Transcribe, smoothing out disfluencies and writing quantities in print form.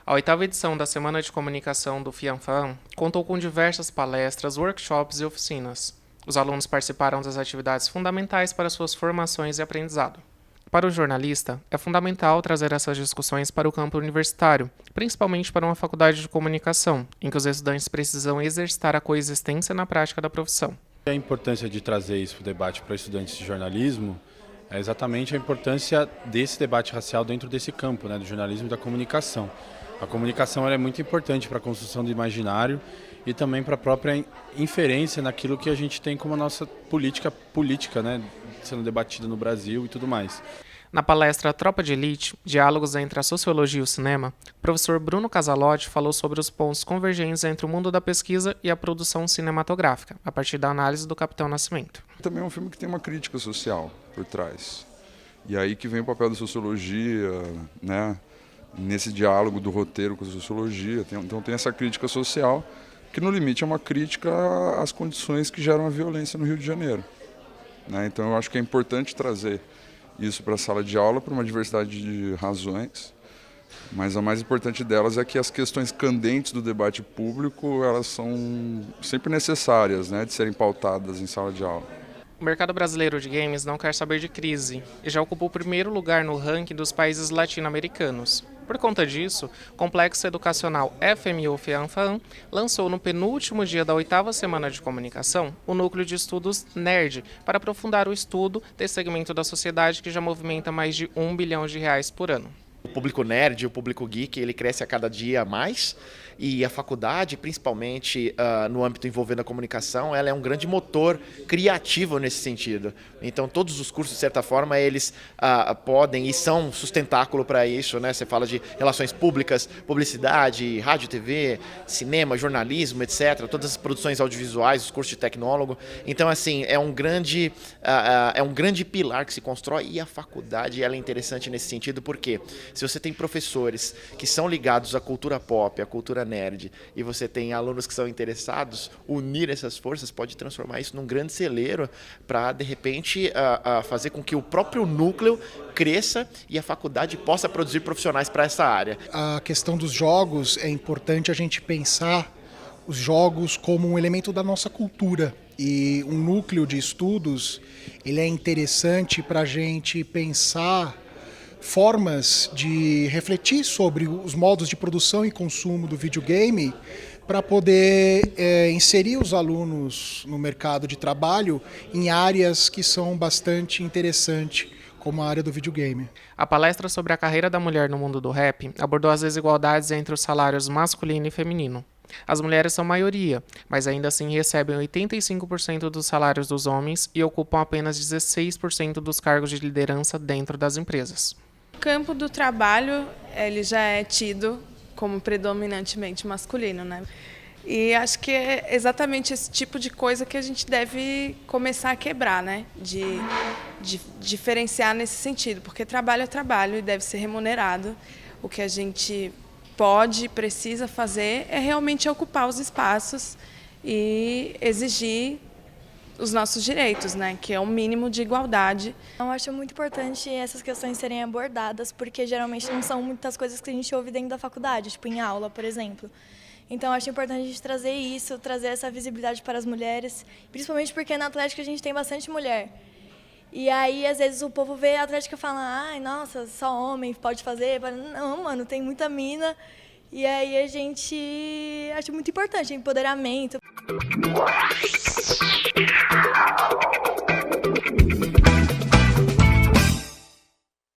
A oitava edição da Semana de Comunicação do FIANFAN contou com diversas palestras, workshops e oficinas. Os alunos participaram das atividades fundamentais para suas formações e aprendizado. Para o jornalista, é fundamental trazer essas discussões para o campo universitário, principalmente para uma faculdade de comunicação, em que os estudantes precisam exercitar a coexistência na prática da profissão. A importância de trazer isso para o debate para estudantes de jornalismo é exatamente a importância desse debate racial dentro desse campo, do jornalismo e da comunicação. A comunicação ela é muito importante para a construção do imaginário e também para a própria inferência naquilo que a gente tem como a nossa política, sendo debatida no Brasil e tudo mais. Na palestra Tropa de Elite, Diálogos entre a Sociologia e o Cinema, o professor Bruno Casalotti falou sobre os pontos convergentes entre o mundo da pesquisa e a produção cinematográfica, a partir da análise do Capitão Nascimento. Também é um filme que tem uma crítica social por trás. E aí que vem o papel da sociologia, nesse diálogo do roteiro com a sociologia. Então tem essa crítica social, que no limite é uma crítica às condições que geram a violência no Rio de Janeiro. Então eu acho que é importante trazer isso para a sala de aula por uma diversidade de razões, mas a mais importante delas é que as questões candentes do debate público elas são sempre necessárias de serem pautadas em sala de aula. O mercado brasileiro de games não quer saber de crise e já ocupou o primeiro lugar no ranking dos países latino-americanos. Por conta disso, o Complexo Educacional FMU FIANFAN lançou no penúltimo dia da oitava Semana de Comunicação o Núcleo de Estudos NERD para aprofundar o estudo desse segmento da sociedade que já movimenta mais de R$1 bilhão por ano. O público nerd, o público geek, ele cresce a cada dia mais e a faculdade, principalmente no âmbito envolvendo a comunicação, ela é um grande motor criativo nesse sentido. Então todos os cursos, de certa forma, eles podem e são sustentáculo para isso. Você fala de relações públicas, publicidade, rádio, TV, cinema, jornalismo, etc. Todas as produções audiovisuais, os cursos de tecnólogo. Então, assim, é um grande pilar que se constrói e a faculdade ela é interessante nesse sentido porque se você tem professores que são ligados à cultura pop, à cultura nerd, e você tem alunos que são interessados, unir essas forças pode transformar isso num grande celeiro para, de repente, fazer com que o próprio núcleo cresça e a faculdade possa produzir profissionais para essa área. A questão dos jogos, é importante a gente pensar os jogos como um elemento da nossa cultura. E um núcleo de estudos, ele é interessante para a gente pensar formas de refletir sobre os modos de produção e consumo do videogame para poder inserir os alunos no mercado de trabalho em áreas que são bastante interessantes, como a área do videogame. A palestra sobre a carreira da mulher no mundo do rap abordou as desigualdades entre os salários masculino e feminino. As mulheres são maioria, mas ainda assim recebem 85% dos salários dos homens e ocupam apenas 16% dos cargos de liderança dentro das empresas. O campo do trabalho ele já é tido como predominantemente masculino, E acho que é exatamente esse tipo de coisa que a gente deve começar a quebrar, de diferenciar nesse sentido, porque trabalho é trabalho e deve ser remunerado. O que a gente pode e precisa fazer é realmente ocupar os espaços e exigir os nossos direitos, que é um mínimo de igualdade. Eu acho muito importante essas questões serem abordadas, porque geralmente não são muitas coisas que a gente ouve dentro da faculdade, tipo em aula, por exemplo. Então, eu acho importante a gente trazer isso, trazer essa visibilidade para as mulheres, principalmente porque na Atlética a gente tem bastante mulher. E aí, às vezes, o povo vê a Atlética e fala, ai, nossa, só homem pode fazer. Não, mano, tem muita mina. E aí a gente acha muito importante, empoderamento.